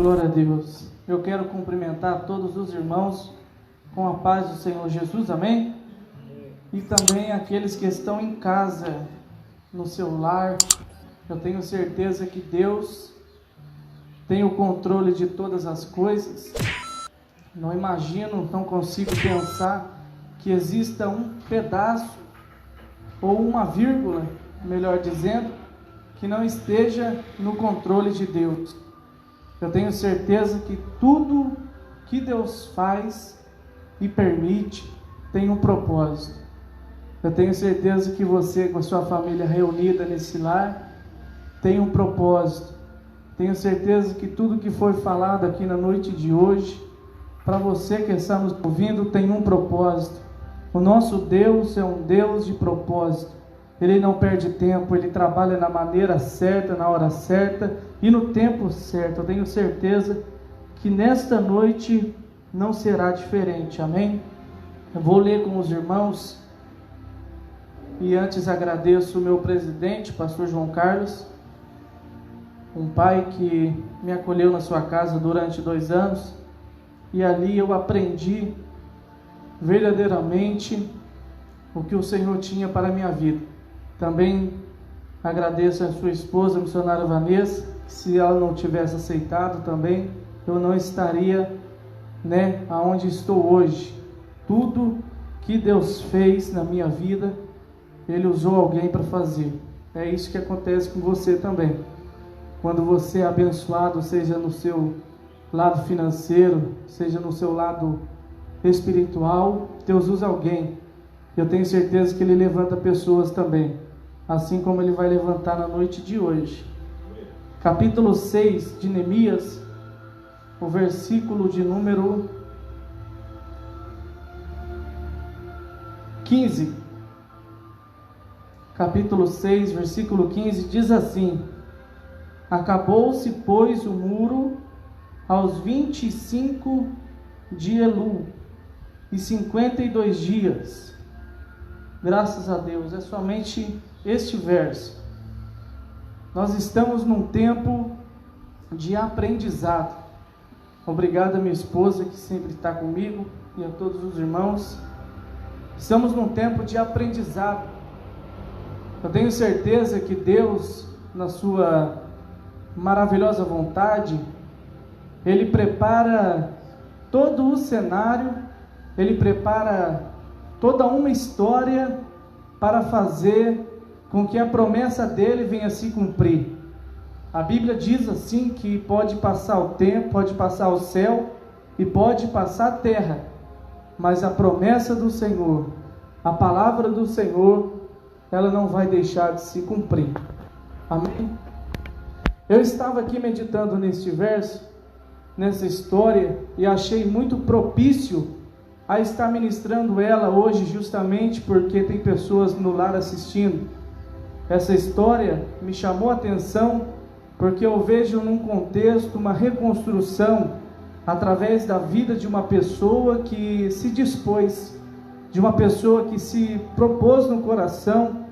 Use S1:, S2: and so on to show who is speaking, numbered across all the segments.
S1: Glória a Deus. Eu quero cumprimentar todos os irmãos com a paz do Senhor Jesus, amém? E também aqueles que estão em casa, no seu lar. Eu tenho certeza que Deus tem o controle de todas as coisas. Não imagino, não consigo pensar que exista um pedaço ou uma vírgula, melhor dizendo, que não esteja no controle de Deus. Eu tenho certeza que tudo que Deus faz e permite tem um propósito. Eu tenho certeza que você, com a sua família reunida nesse lar, tem um propósito. Tenho certeza que tudo que foi falado aqui na noite de hoje, para você que está nos ouvindo, tem um propósito. O nosso Deus é um Deus de propósito. Ele não perde tempo, Ele trabalha na maneira certa, na hora certa e no tempo certo. Eu tenho certeza que nesta noite não será diferente, amém? Eu vou ler com os irmãos e antes agradeço o meu presidente, pastor João Carlos, um pai que me acolheu na sua casa durante 2 anos e ali eu aprendi verdadeiramente o que o Senhor tinha para a minha vida. Também agradeço a sua esposa, a missionária Vanessa, que se ela não tivesse aceitado também, eu não estaria, aonde estou hoje. Tudo que Deus fez na minha vida, Ele usou alguém para fazer. É isso que acontece com você também. Quando você é abençoado, seja no seu lado financeiro, seja no seu lado espiritual, Deus usa alguém. Eu tenho certeza que Ele levanta pessoas também, assim como Ele vai levantar na noite de hoje. Capítulo 6 de Neemias, o versículo de número 15. Capítulo 6, versículo 15, diz assim: Acabou-se, pois, o muro aos 25 de Elul, e 52 dias. Graças a Deus, é somente este verso. Nós estamos num tempo de aprendizado. Obrigado a minha esposa que sempre está comigo e a todos os irmãos. Estamos num tempo de aprendizado. Eu tenho certeza que Deus, na sua maravilhosa vontade, Ele prepara todo o cenário, Ele prepara toda uma história para fazer com que a promessa dele venha se cumprir. A Bíblia diz assim que pode passar o tempo, pode passar o céu e pode passar a terra, mas a promessa do Senhor, a palavra do Senhor, ela não vai deixar de se cumprir. Amém? Eu estava aqui meditando neste verso, nessa história, e achei muito propício a estar ministrando ela hoje, justamente porque tem pessoas no lar assistindo. Essa história me chamou a atenção porque eu vejo num contexto uma reconstrução através da vida de uma pessoa que se dispôs, de uma pessoa que se propôs no coração,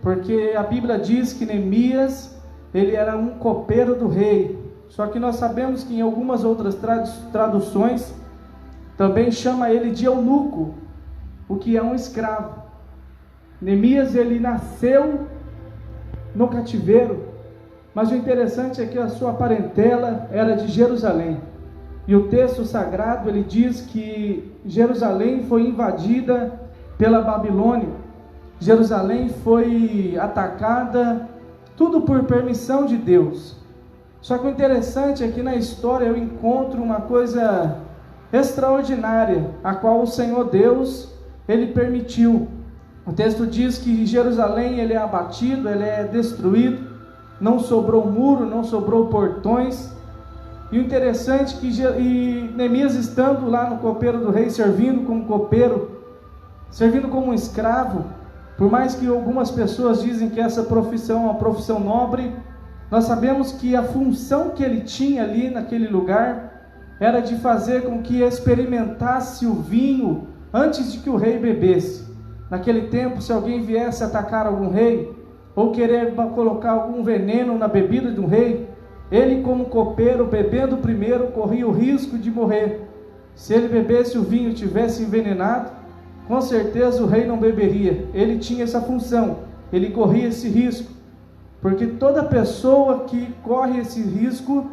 S1: porque a Bíblia diz que Neemias, ele era um copeiro do rei, só que nós sabemos que em algumas outras traduções também chama ele de eunuco, o que é um escravo. Neemias, ele nasceu no cativeiro, mas o interessante é que a sua parentela era de Jerusalém. E o texto sagrado, ele diz que Jerusalém foi invadida pela Babilônia. Jerusalém foi atacada, tudo por permissão de Deus. Só que o interessante é que na história eu encontro uma coisa extraordinária, a qual o Senhor Deus, Ele permitiu. O texto diz que Jerusalém, ele é abatido, ele é destruído, não sobrou muro, não sobrou portões. E o interessante é que Neemias, estando lá no copeiro do rei, servindo como copeiro, servindo como um escravo, por mais que algumas pessoas dizem que essa profissão é uma profissão nobre, nós sabemos que a função que ele tinha ali naquele lugar era de fazer com que experimentasse o vinho antes de que o rei bebesse. Naquele tempo, se alguém viesse atacar algum rei, ou querer colocar algum veneno na bebida de um rei, Ele, como copeiro, bebendo primeiro, corria o risco de morrer. Se ele bebesse o vinho e tivesse envenenado, com certeza o rei não beberia. Ele tinha essa função, ele corria esse risco, porque toda pessoa que corre esse risco,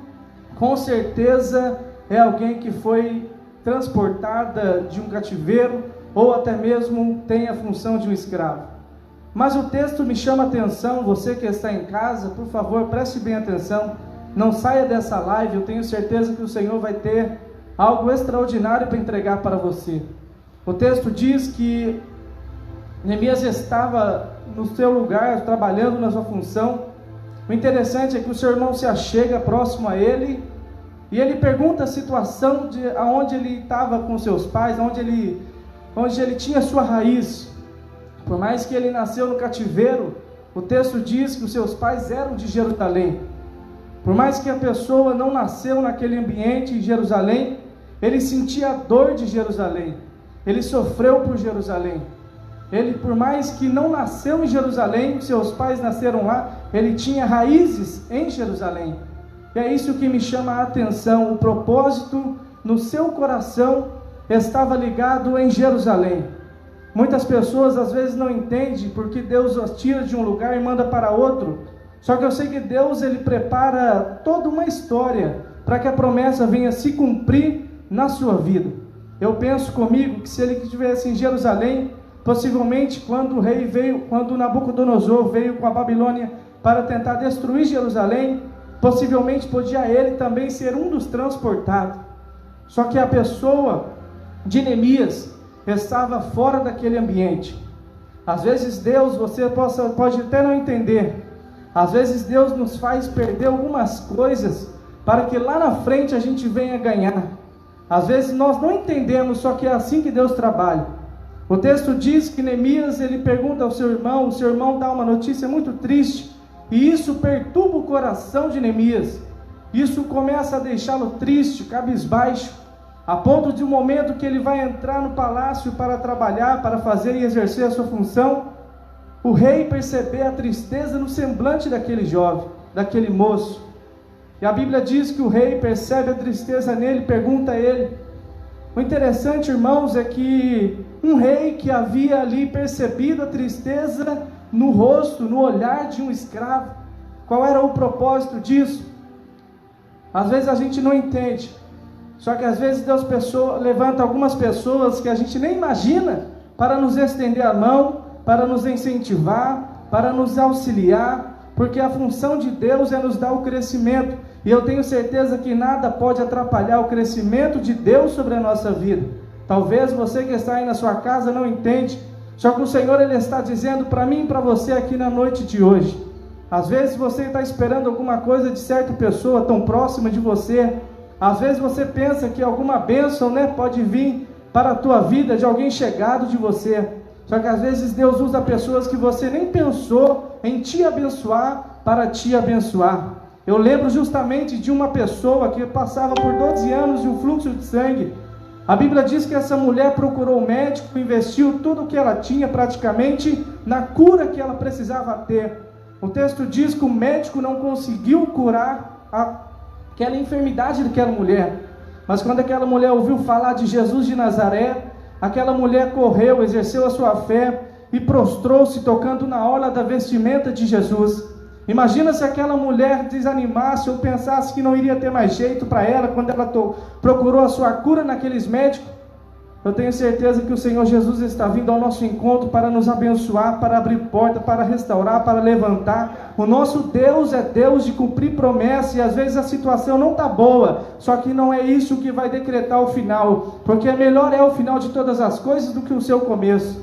S1: com certeza é alguém que foi transportada de um cativeiro, ou até mesmo tem a função de um escravo. Mas o texto me chama a atenção. Você que está em casa, por favor, preste bem atenção, não saia dessa live. Eu tenho certeza que o Senhor vai ter algo extraordinário para entregar para você. O texto diz que Neemias estava no seu lugar, trabalhando na sua função. O interessante é que o seu irmão se achega próximo a ele, e ele pergunta a situação de aonde ele estava com seus pais, onde ele tinha sua raiz. Por mais que ele nasceu no cativeiro, o texto diz que os seus pais eram de Jerusalém. Por mais que a pessoa não nasceu naquele ambiente em Jerusalém, ele sentia a dor de Jerusalém, ele sofreu por Jerusalém. Ele, por mais que não nasceu em Jerusalém, seus pais nasceram lá, ele tinha raízes em Jerusalém. E é isso que me chama a atenção. O propósito no seu coração estava ligado em Jerusalém. Muitas pessoas às vezes não entendem porque Deus os tira de um lugar e manda para outro. Só que eu sei que Deus, ele prepara toda uma história para que a promessa venha se cumprir na sua vida. Eu penso comigo que se ele estivesse em Jerusalém, possivelmente quando Nabucodonosor veio com a Babilônia para tentar destruir Jerusalém, possivelmente podia ele também ser um dos transportados. Só que a pessoa de Neemias estava fora daquele ambiente. Às vezes Deus, você pode até não entender, às vezes Deus nos faz perder algumas coisas para que lá na frente a gente venha ganhar. Às vezes nós não entendemos, só que é assim que Deus trabalha. O texto diz que Neemias, ele pergunta ao seu irmão, o seu irmão dá uma notícia muito triste, e isso perturba o coração de Neemias. Isso começa a deixá-lo triste, cabisbaixo, a ponto de um momento que ele vai entrar no palácio para trabalhar, para fazer e exercer a sua função, o rei perceber a tristeza no semblante daquele jovem, daquele moço. E a Bíblia diz que o rei percebe a tristeza nele, pergunta a ele. O interessante, irmãos, é que um rei que havia ali percebido a tristeza no rosto, no olhar de um escravo, qual era o propósito disso? Às vezes a gente não entende, só que às vezes Deus levanta algumas pessoas que a gente nem imagina para nos estender a mão, para nos incentivar, para nos auxiliar, porque a função de Deus é nos dar o crescimento, e eu tenho certeza que nada pode atrapalhar o crescimento de Deus sobre a nossa vida. Talvez você que está aí na sua casa não entende, só que o Senhor, ele está dizendo para mim e para você aqui na noite de hoje. Às vezes você está esperando alguma coisa de certa pessoa tão próxima de você, às vezes você pensa que alguma bênção, pode vir para a tua vida de alguém chegado de você, só que às vezes Deus usa pessoas que você nem pensou em te abençoar para te abençoar. Eu lembro justamente de uma pessoa que passava por 12 anos de um fluxo de sangue. A Bíblia diz que essa mulher procurou um médico, investiu tudo o que ela tinha praticamente na cura que ela precisava ter. O texto diz que o médico não conseguiu curar aquela enfermidade daquela mulher. Mas quando aquela mulher ouviu falar de Jesus de Nazaré, aquela mulher correu, exerceu a sua fé e prostrou-se tocando na orla da vestimenta de Jesus. Imagina se aquela mulher desanimasse ou pensasse que não iria ter mais jeito para ela quando ela procurou a sua cura naqueles médicos. Eu tenho certeza que o Senhor Jesus está vindo ao nosso encontro para nos abençoar, para abrir porta, para restaurar, para levantar. O nosso Deus é Deus de cumprir promessa, e às vezes a situação não está boa, só que não é isso que vai decretar o final, porque melhor é o final de todas as coisas do que o seu começo.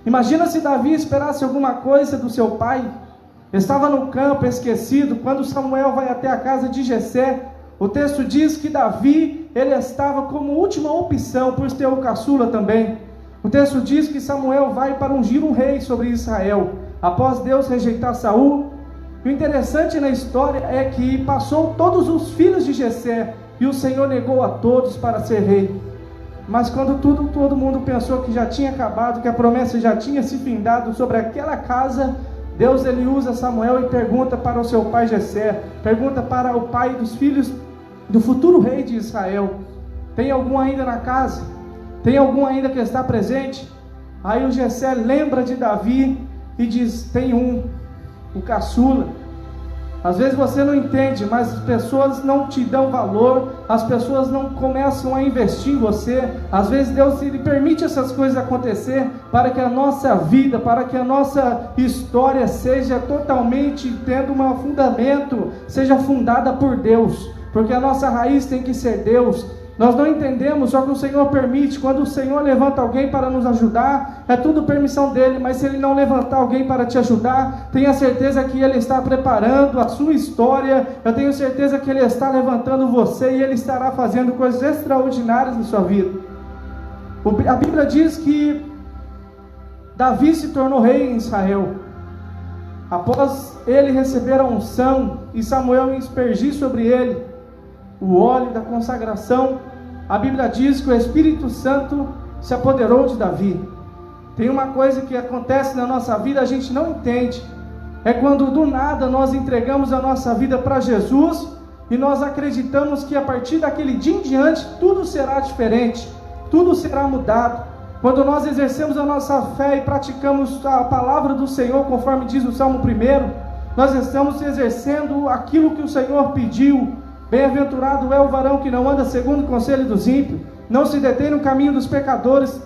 S1: Imagina se Davi esperasse alguma coisa do seu pai. Estava no campo, esquecido, quando Samuel vai até a casa de Jessé. O texto diz que Davi, ele estava como última opção, por ter o caçula também. O texto diz que Samuel vai para ungir um rei sobre Israel, após Deus rejeitar Saul. E o interessante na história é que passou todos os filhos de Jessé, e o Senhor negou a todos para ser rei. Mas quando todo mundo pensou que já tinha acabado, que a promessa já tinha se findado sobre aquela casa, Deus ele usa Samuel e pergunta para o seu pai Jessé, pergunta para o pai dos filhos do futuro rei de Israel: tem algum ainda na casa? Tem algum ainda que está presente? Aí o Jessé lembra de Davi e diz: tem um, o caçula. Às vezes você não entende, mas as pessoas não te dão valor, as pessoas não começam a investir em você. Às vezes Deus ele permite essas coisas acontecer para que a nossa vida, para que a nossa história seja totalmente tendo um fundamento, seja fundada por Deus, porque a nossa raiz tem que ser Deus. Nós não entendemos, só que o Senhor permite. Quando o Senhor levanta alguém para nos ajudar, é tudo permissão dele. Mas se ele não levantar alguém para te ajudar, tenha certeza que ele está preparando a sua história. Eu tenho certeza que ele está levantando você e ele estará fazendo coisas extraordinárias na sua vida. A Bíblia diz que Davi se tornou rei em Israel após ele receber a unção e Samuel aspergir sobre ele o óleo da consagração. A Bíblia diz que o Espírito Santo se apoderou de Davi. Tem uma coisa que acontece na nossa vida, a gente não entende, é quando do nada nós entregamos a nossa vida para Jesus e nós acreditamos que a partir daquele dia em diante tudo será diferente, tudo será mudado. Quando nós exercemos a nossa fé e praticamos a palavra do Senhor, conforme diz o Salmo 1, nós estamos exercendo aquilo que o Senhor pediu. Bem-aventurado é o varão que não anda segundo o conselho dos ímpios, não se detém no caminho dos pecadores,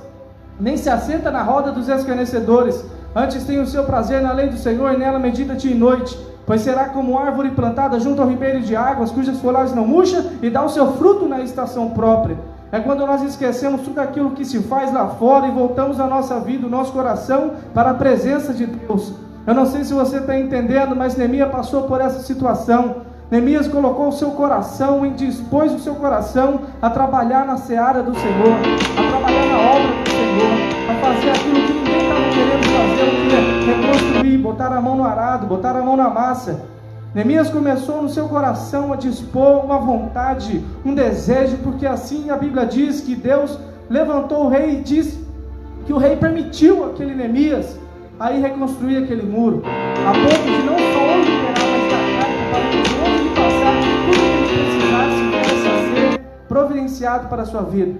S1: nem se assenta na roda dos escarnecedores. Antes tem o seu prazer na lei do Senhor, e nela medita dia e noite. Pois será como árvore plantada junto ao ribeiro de águas, cujas folhagens não murcham, e dá o seu fruto na estação própria. É quando nós esquecemos tudo aquilo que se faz lá fora e voltamos a nossa vida, o nosso coração para a presença de Deus. Eu não sei se você está entendendo, mas Neemias passou por essa situação. Neemias colocou o seu coração e dispôs o seu coração a trabalhar na seara do Senhor, a trabalhar na obra do Senhor, a fazer aquilo que ninguém estava querendo fazer, que é reconstruir, botar a mão no arado, botar a mão na massa. Neemias começou no seu coração a dispor uma vontade, um desejo, porque assim a Bíblia diz que Deus levantou o rei e diz que o rei permitiu aquele Neemias aí reconstruir aquele muro, a ponto de não só liberar, mas da carta para que onde ele passar, tudo que ele precisasse viesse a ser providenciado para a sua vida.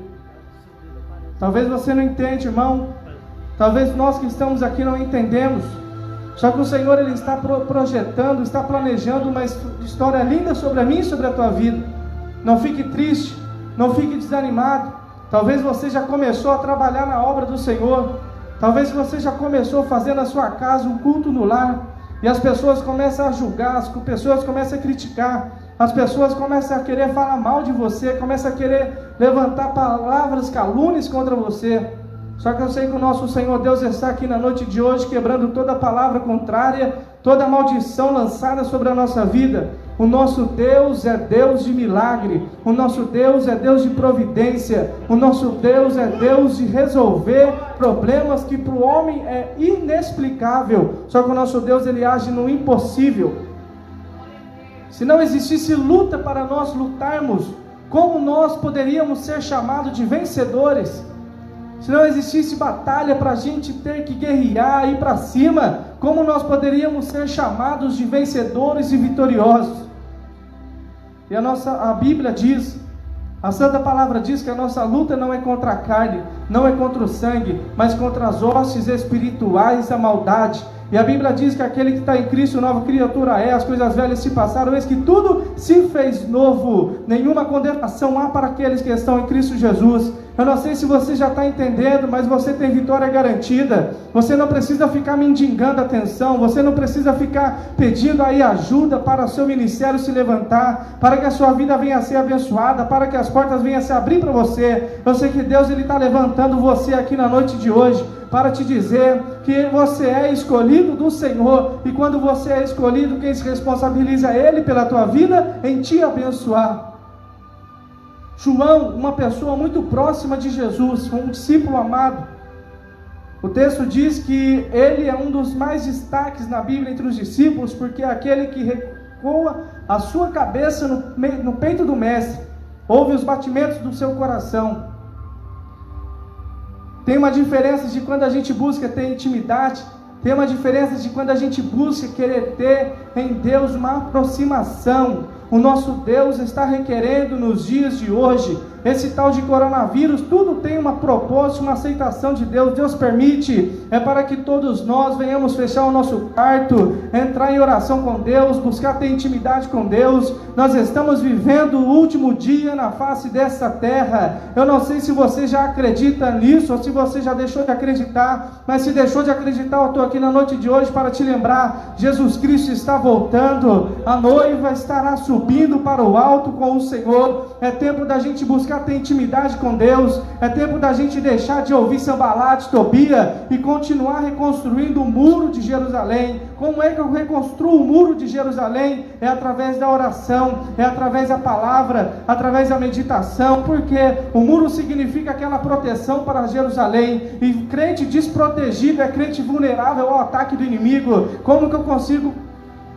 S1: Talvez você não entenda, irmão, talvez nós que estamos aqui não entendemos, só que o Senhor ele está projetando, está planejando uma história linda sobre a minha e sobre a tua vida. Não fique triste, não fique desanimado. Talvez você já começou a trabalhar na obra do Senhor, talvez você já começou fazendo na sua casa um culto no lar, e as pessoas começam a julgar, as pessoas começam a criticar, as pessoas começam a querer falar mal de você, começam a querer levantar palavras, calúnias contra você. Só que eu sei que o nosso Senhor Deus está aqui na noite de hoje, quebrando toda palavra contrária, toda maldição lançada sobre a nossa vida. O nosso Deus é Deus de milagre, o nosso Deus é Deus de providência, o nosso Deus é Deus de resolver problemas que para o homem é inexplicável. Só que o nosso Deus ele age no impossível. Se não existisse luta para nós lutarmos, como nós poderíamos ser chamados de vencedores? Se não existisse batalha para a gente ter que guerrear, ir para cima, como nós poderíamos ser chamados de vencedores e vitoriosos? E a Bíblia diz, a Santa Palavra diz que a nossa luta não é contra a carne, não é contra o sangue, mas contra as hostes espirituais da maldade. E a Bíblia diz que aquele que está em Cristo, nova criatura é, as coisas velhas se passaram, eis que tudo se fez novo. Nenhuma condenação há para aqueles que estão em Cristo Jesus. Eu não sei se você já está entendendo, mas você tem vitória garantida. Você não precisa ficar mendigando atenção, você não precisa ficar pedindo aí ajuda para o seu ministério se levantar, para que a sua vida venha a ser abençoada, para que as portas venham a se abrir para você. Eu sei que Deus está levantando você aqui na noite de hoje, para te dizer que você é escolhido do Senhor, e quando você é escolhido, quem se responsabiliza é Ele pela tua vida, em te abençoar. João, uma pessoa muito próxima de Jesus, um discípulo amado, o texto diz que ele é um dos mais destaques na Bíblia entre os discípulos, porque é aquele que recua a sua cabeça no peito do mestre, ouve os batimentos do seu coração. Tem uma diferença de quando a gente busca ter intimidade, Tem uma diferença de quando a gente busca querer ter em Deus uma aproximação. O nosso Deus está requerendo nos dias de hoje. Esse tal de coronavírus, tudo tem uma propósito, uma aceitação de Deus. Deus permite, é para que todos nós venhamos fechar o nosso quarto, entrar em oração com Deus, buscar ter intimidade com Deus. Nós estamos vivendo o último dia na face dessa terra. Eu não sei se você já acredita nisso, ou se você já deixou de acreditar, mas se deixou de acreditar, eu estou aqui na noite de hoje para te lembrar, Jesus Cristo está voltando, a noiva estará subindo para o alto com o Senhor. É tempo da gente buscar ter intimidade com Deus, é tempo da gente deixar de ouvir Sambalat, Tobia e continuar reconstruindo o muro de Jerusalém. Como é que eu reconstruo o muro de Jerusalém? É através da oração, é através da palavra, através da meditação, porque o muro significa aquela proteção para Jerusalém, e crente desprotegido é crente vulnerável ao ataque do inimigo. Como que eu consigo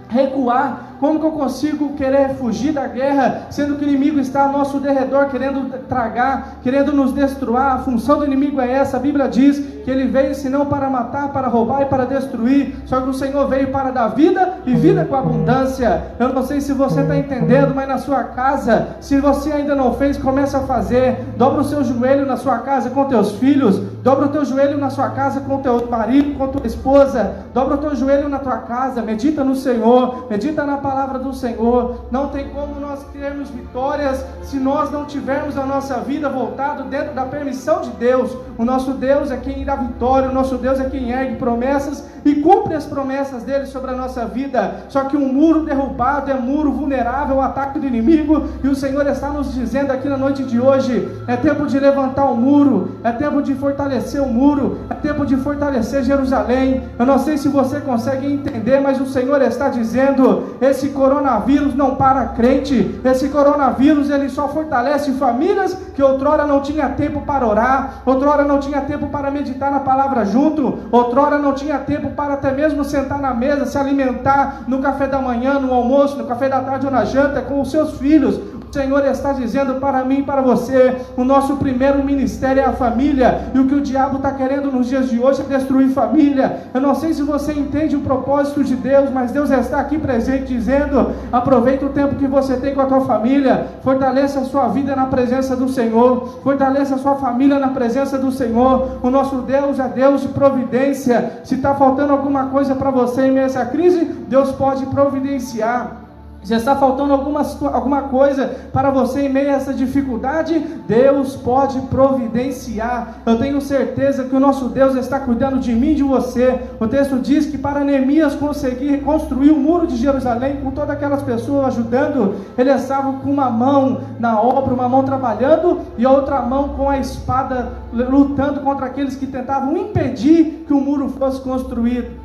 S1: recuar? Como que eu consigo querer fugir da guerra, sendo que o inimigo está ao nosso derredor, querendo tragar, querendo nos destruir? A função do inimigo é essa. A Bíblia diz que ele veio senão para matar, para roubar e para destruir. Só que o Senhor veio para dar vida e vida com abundância. Eu não sei se você está entendendo, mas na sua casa, se você ainda não fez, comece a fazer. Dobra o seu joelho na sua casa com teus filhos, dobra o teu joelho na sua casa com teu marido, com tua esposa, dobra o teu joelho na tua casa, medita no Senhor, medita na palavra do Senhor. Não tem como nós termos vitórias se nós não tivermos a nossa vida voltada dentro da permissão de Deus. O nosso Deus é quem dá vitória, o nosso Deus é quem ergue promessas e cumpre as promessas dele sobre a nossa vida. Só que um muro derrubado é muro vulnerável ao ataque do inimigo, e o Senhor está nos dizendo aqui na noite de hoje: é tempo de levantar o muro, é tempo de fortalecer o muro, é tempo de fortalecer Jerusalém. Eu não sei se você consegue entender, mas o Senhor está dizendo: esse coronavírus não para crente, esse coronavírus ele só fortalece famílias que outrora não tinha tempo para orar, outrora não tinha tempo para meditar na palavra junto, outrora não tinha tempo para até mesmo sentar na mesa, se alimentar no café da manhã, no almoço, no café da tarde ou na janta com os seus filhos. O Senhor está dizendo para mim e para você: o nosso primeiro ministério é a família, e o que o diabo está querendo nos dias de hoje é destruir família. Eu não sei se você entende o propósito de Deus, mas Deus está aqui presente dizendo: aproveita o tempo que você tem com a tua família, fortaleça a sua vida na presença do Senhor, fortaleça a sua família na presença do Senhor. O nosso Deus é Deus de providência. Se está faltando alguma coisa para você em meio a essa crise, Deus pode providenciar. Se está faltando alguma coisa para você em meio a essa dificuldade, Deus pode providenciar. Eu tenho certeza que o nosso Deus está cuidando de mim e de você. O texto diz que para Neemias conseguir reconstruir o muro de Jerusalém, com todas aquelas pessoas ajudando, ele estava com uma mão na obra, uma mão trabalhando e a outra mão com a espada, lutando contra aqueles que tentavam impedir que o muro fosse construído.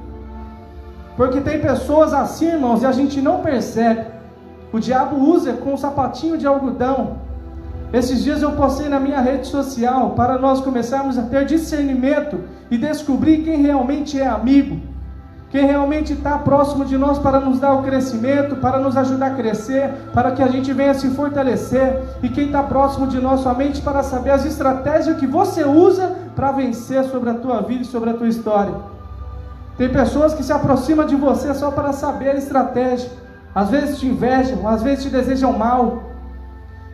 S1: Porque tem pessoas assim, irmãos, e a gente não percebe. O diabo usa com um sapatinho de algodão. Esses dias eu postei na minha rede social para nós começarmos a ter discernimento e descobrir quem realmente é amigo, quem realmente está próximo de nós para nos dar o crescimento, para nos ajudar a crescer, para que a gente venha se fortalecer, e quem está próximo de nós somente para saber as estratégias que você usa para vencer sobre a tua vida e sobre a tua história. Tem pessoas que se aproximam de você só para saber a estratégia. Às vezes te invejam, às vezes te desejam mal.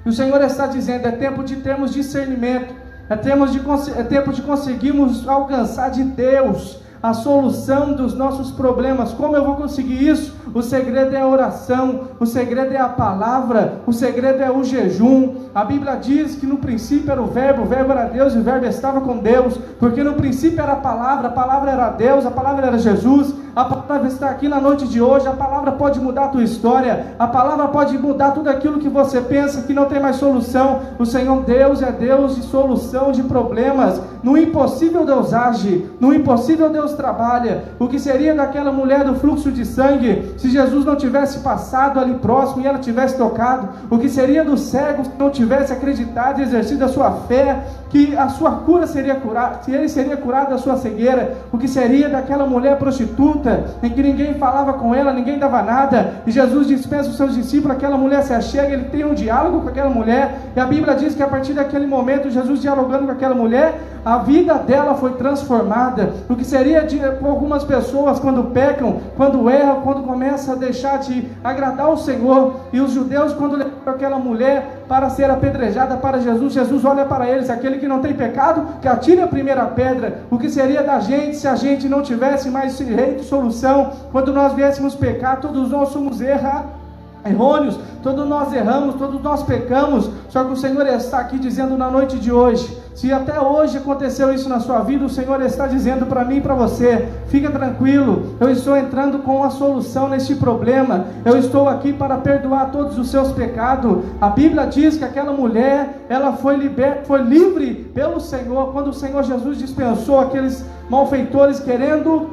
S1: E o Senhor está dizendo: é tempo de termos discernimento, é tempo de conseguirmos alcançar de Deus a solução dos nossos problemas. Como eu vou conseguir isso? O segredo é a oração, o segredo é a palavra, o segredo é o jejum. A Bíblia diz que no princípio era o verbo era Deus e o verbo estava com Deus, porque no princípio era a palavra era Deus, a palavra era Jesus. A palavra está aqui na noite de hoje. A palavra pode mudar a tua história, a palavra pode mudar tudo aquilo que você pensa que não tem mais solução. O Senhor Deus é Deus de solução de problemas. No impossível Deus age, no impossível Deus trabalha. O que seria daquela mulher do fluxo de sangue se Jesus não tivesse passado ali próximo e ela tivesse tocado? O que seria do cego se não tivesse acreditado e exercido a sua fé que a sua cura seria curada, se ele seria curado da sua cegueira? O que seria daquela mulher prostituta oculta, em que ninguém falava com ela, ninguém dava nada, e Jesus dispensa os seus discípulos, aquela mulher se achega, ele tem um diálogo com aquela mulher, e a Bíblia diz que a partir daquele momento, Jesus dialogando com aquela mulher, a vida dela foi transformada. O que seria de algumas pessoas quando pecam, quando erram, quando começam a deixar de agradar o Senhor, e os judeus quando levaram aquela mulher para ser apedrejada para Jesus, Jesus olha para eles, aquele que não tem pecado, que atire a primeira pedra. O que seria da gente se a gente não tivesse mais direito, solução, quando nós viéssemos pecar? Todos nós somos errôneos, todos nós erramos, todos nós pecamos, só que o Senhor está aqui dizendo na noite de hoje, se até hoje aconteceu isso na sua vida, o Senhor está dizendo para mim e para você, fica tranquilo, eu estou entrando com a solução neste problema, eu estou aqui para perdoar todos os seus pecados. A Bíblia diz que aquela mulher, ela foi livre pelo Senhor, quando o Senhor Jesus dispensou aqueles malfeitores querendo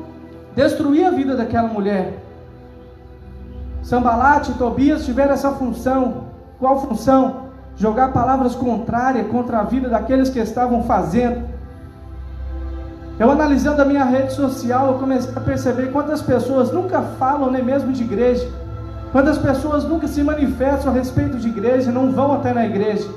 S1: destruir a vida daquela mulher. Sanbalate e Tobias tiveram essa função. Qual função? Jogar palavras contrárias contra a vida daqueles que estavam fazendo. Eu analisando a minha rede social, eu comecei a perceber quantas pessoas nunca falam nem mesmo de igreja, quantas pessoas nunca se manifestam a respeito de igreja, não vão até na igreja,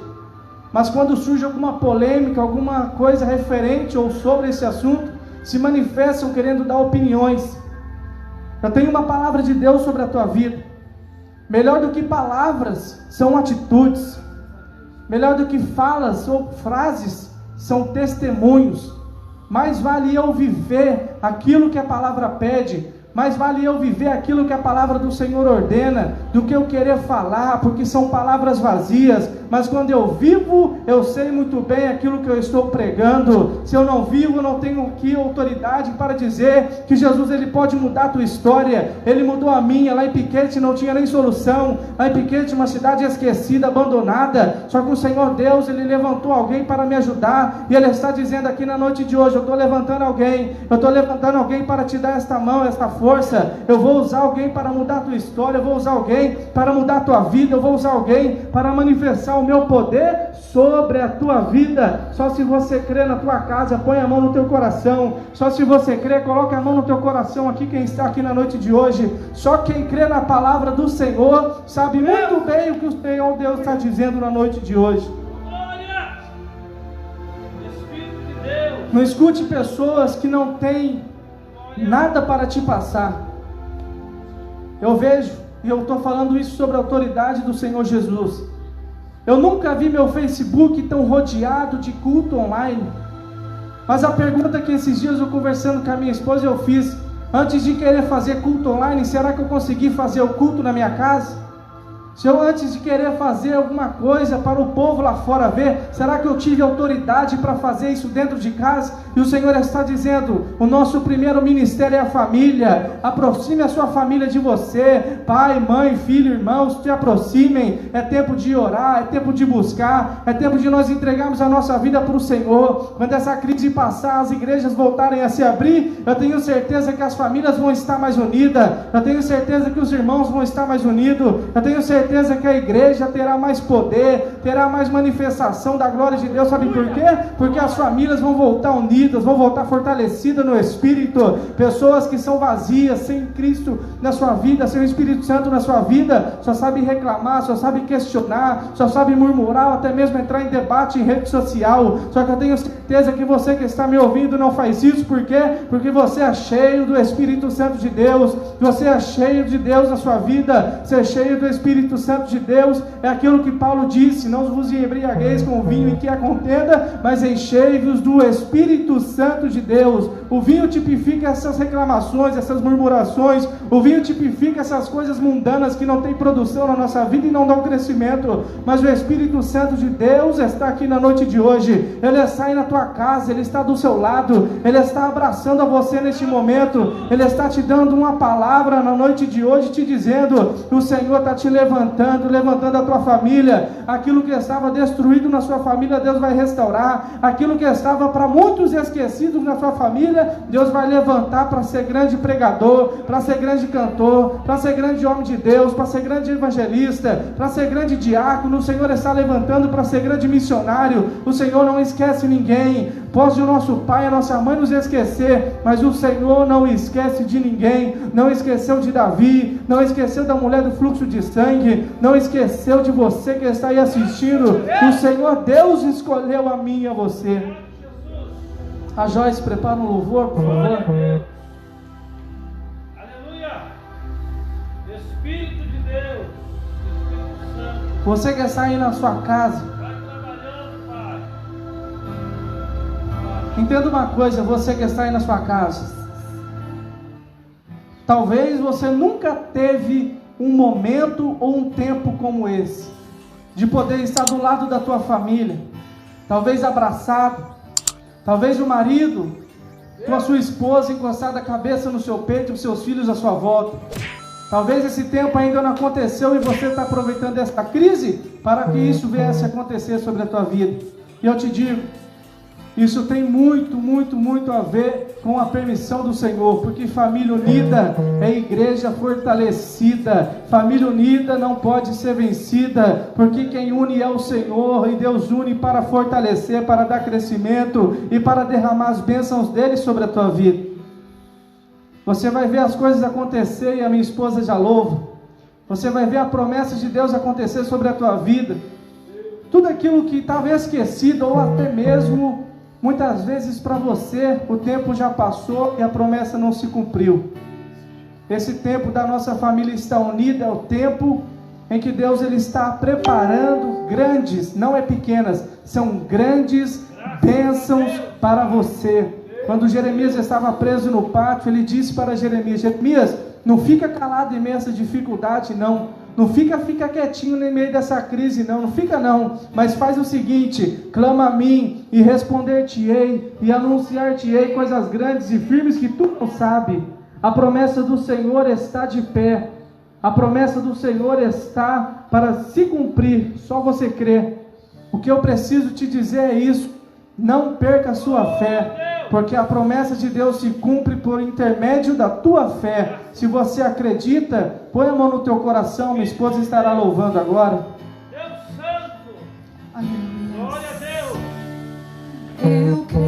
S1: mas quando surge alguma polêmica, alguma coisa referente ou sobre esse assunto, se manifestam querendo dar opiniões. Eu tenho uma palavra de Deus sobre a tua vida. Melhor do que palavras são atitudes. Melhor do que falas ou frases são testemunhos. Mais vale eu viver aquilo que a palavra pede, mais vale eu viver aquilo que a palavra do Senhor ordena, do que eu querer falar, porque são palavras vazias. Mas quando eu vivo, eu sei muito bem aquilo que eu estou pregando. Se eu não vivo, eu não tenho aqui autoridade para dizer que Jesus, ele pode mudar a tua história. Ele mudou a minha. Lá em Piquete não tinha nem solução. Lá em Piquete, uma cidade esquecida, abandonada. Só que o Senhor Deus, ele levantou alguém para me ajudar, e ele está dizendo aqui na noite de hoje, eu estou levantando alguém, eu estou levantando alguém para te dar esta mão, esta força. Eu vou usar alguém para mudar a tua história, eu vou usar alguém para mudar a tua vida, eu vou usar alguém para manifestar o meu poder sobre a tua vida. Só se você crê na tua casa, põe a mão no teu coração. Só se você crê, coloca a mão no teu coração aqui, quem está aqui na noite de hoje. Só quem crê na palavra do Senhor sabe muito bem o que o Senhor Deus está dizendo na noite de hoje. Não escute pessoas que não têm nada para te passar. Eu vejo, e eu estou falando isso sobre a autoridade do Senhor Jesus, eu nunca vi meu Facebook tão rodeado de culto online. Mas a pergunta que esses dias eu conversando com a minha esposa eu fiz, antes de querer fazer culto online, será que eu consegui fazer o culto na minha casa? Se eu antes de querer fazer alguma coisa para o povo lá fora ver, será que eu tive autoridade para fazer isso dentro de casa? E o Senhor está dizendo, o nosso primeiro ministério é a família. Aproxime a sua família de você, pai, mãe, filho, irmãos, te aproximem. É tempo de orar, é tempo de buscar, é tempo de nós entregarmos a nossa vida para o Senhor. Quando essa crise passar, as igrejas voltarem a se abrir, eu tenho certeza que as famílias vão estar mais unidas, eu tenho certeza que os irmãos vão estar mais unidos, eu tenho certeza que a igreja terá mais poder, terá mais manifestação da glória de Deus. Sabe por quê? Porque as famílias vão voltar unidas, vão voltar fortalecidas no Espírito. Pessoas que são vazias, sem Cristo na sua vida, sem o Espírito Santo na sua vida, só sabem reclamar, só sabem questionar, só sabem murmurar, ou até mesmo entrar em debate em rede social. Só que eu tenho certeza que você que está me ouvindo não faz isso. Por quê? Porque você é cheio do Espírito Santo de Deus, você é cheio de Deus na sua vida. Ser cheio do Espírito Santo de Deus é aquilo que Paulo disse: não vos embriagueis com o vinho em que há contenda, mas enchei-vos do Espírito Santo de Deus. O vinho tipifica essas reclamações, essas murmurações. O vinho tipifica essas coisas mundanas que não tem produção na nossa vida e não dão crescimento. Mas o Espírito Santo de Deus está aqui na noite de hoje. Ele está aí na tua casa, ele está do seu lado, ele está abraçando a você neste momento, ele está te dando uma palavra na noite de hoje, te dizendo que o Senhor está te levantando a tua família. Aquilo que estava destruído na sua família, Deus vai restaurar. Aquilo que estava para muitos esquecidos na sua família, Deus vai levantar para ser grande pregador, para ser grande cantor, para ser grande homem de Deus, para ser grande evangelista, para ser grande diácono. O Senhor está levantando para ser grande missionário. O Senhor não esquece ninguém. Pode o nosso pai, a nossa mãe nos esquecer, mas o Senhor não esquece de ninguém. Não esqueceu de Davi, não esqueceu da mulher do fluxo de sangue, não esqueceu de você que está aí assistindo. O Senhor Deus escolheu a mim e a você. A Joyce, prepara um louvor, por favor.
S2: Aleluia! Espírito de Deus, Espírito Santo.
S1: Você que está aí na sua casa,
S2: Vai trabalhando, Pai.
S1: entenda uma coisa, você que está aí na sua casa, talvez você nunca teve um momento ou um tempo como esse, de poder estar do lado da tua família, talvez abraçado, talvez o marido com a sua esposa encostada a cabeça no seu peito, os seus filhos à sua volta. Talvez esse tempo ainda não aconteceu e você está aproveitando esta crise para que isso viesse a acontecer sobre a tua vida. E eu te digo, isso tem muito a ver com a permissão do Senhor, porque família unida é igreja fortalecida. Família unida não pode ser vencida, porque quem une é o Senhor, e Deus une para fortalecer, para dar crescimento e para derramar as bênçãos dele sobre a tua vida. Você vai ver as coisas acontecer e a minha esposa já louva. Você vai ver a promessa de Deus acontecer sobre a tua vida. Tudo aquilo que estava esquecido, ou até mesmo muitas vezes para você, o tempo já passou e a promessa não se cumpriu. Esse tempo da nossa família estar unida é o tempo em que Deus ele está preparando grandes, não é pequenas, são grandes bênçãos para você. Quando Jeremias estava preso no pátio, ele disse para Jeremias: Jeremias, não fica calado em meio a essa dificuldade, não. Não fica quietinho no meio dessa crise, não fica não, mas faz o seguinte: clama a mim e responder-te-ei e anunciar-te-ei coisas grandes e firmes que tu não sabe. A promessa do Senhor está de pé, a promessa do Senhor está para se cumprir, só você crer. O que eu preciso te dizer é isso: não perca a sua fé, porque a promessa de Deus se cumpre por intermédio da tua fé. Se você acredita, põe a mão no teu coração. Minha esposa estará louvando agora.
S2: Deus Santo, glória a Deus.
S3: Eu creio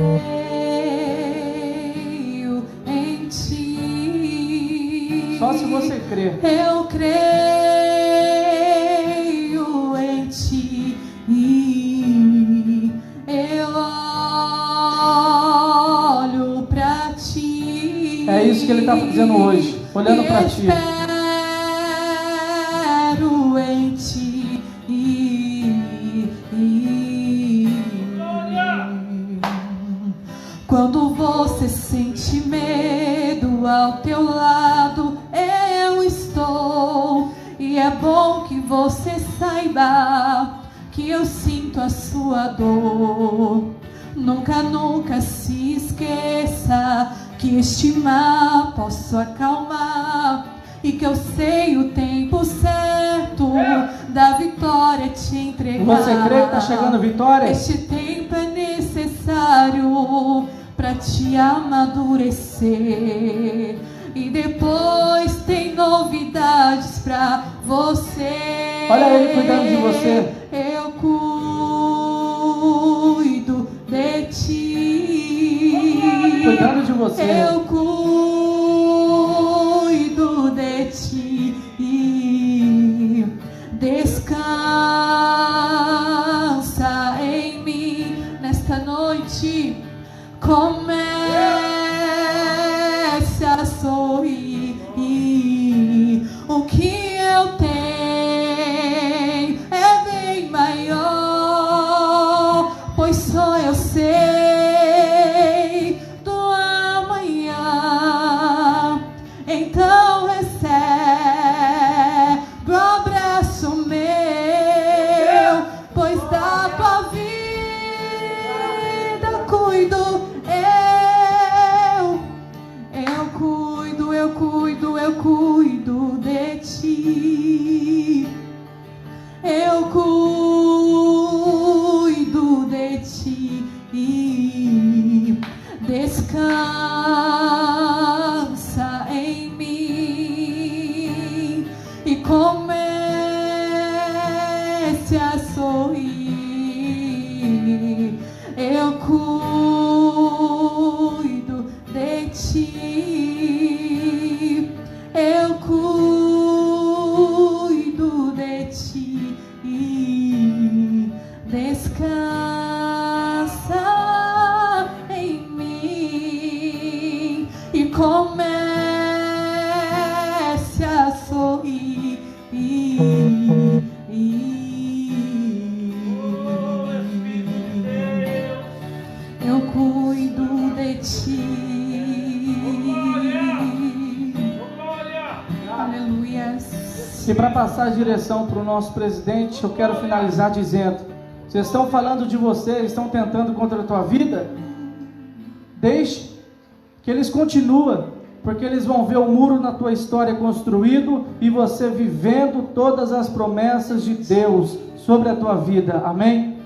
S3: em ti.
S1: Só se você crer.
S3: Eu creio em ti. Eu olho pra ti.
S1: É isso que ele está fazendo hoje, olhando para ti.
S3: Espero em ti. Quando você sente medo, ao teu lado eu estou. E é bom que você saiba que eu sinto a sua dor. Nunca se esqueça que este mar posso acalmar, e que eu sei o tempo certo da vitória te entregar.
S1: Você crê que está chegando vitória?
S3: Este tempo é necessário para te amadurecer, e depois tem novidades para você.
S1: Olha ele cuidando de você.
S3: Eu cuido de ti.
S1: Cuidando de você.
S3: Eu cuido de ti. Descansa em mim nesta noite. Comece a sorrir. O que eu tenho é bem maior, pois só eu sei do amanhã. Então recebe o abraço meu, pois da tua vida cuido. Eu cuido de ti. Eu cuido de ti. Descansa em mim e comece a sorrir. Eu cuido a sorrir. Eu cuido de ti. Aleluia.
S1: E para passar a direção para o nosso presidente, eu quero finalizar dizendo: vocês estão falando de você, estão tentando contra a tua vida? Deixe que eles continuem, porque eles vão ver o muro na tua história construído e você vivendo todas as promessas de Deus sobre a tua vida. Amém?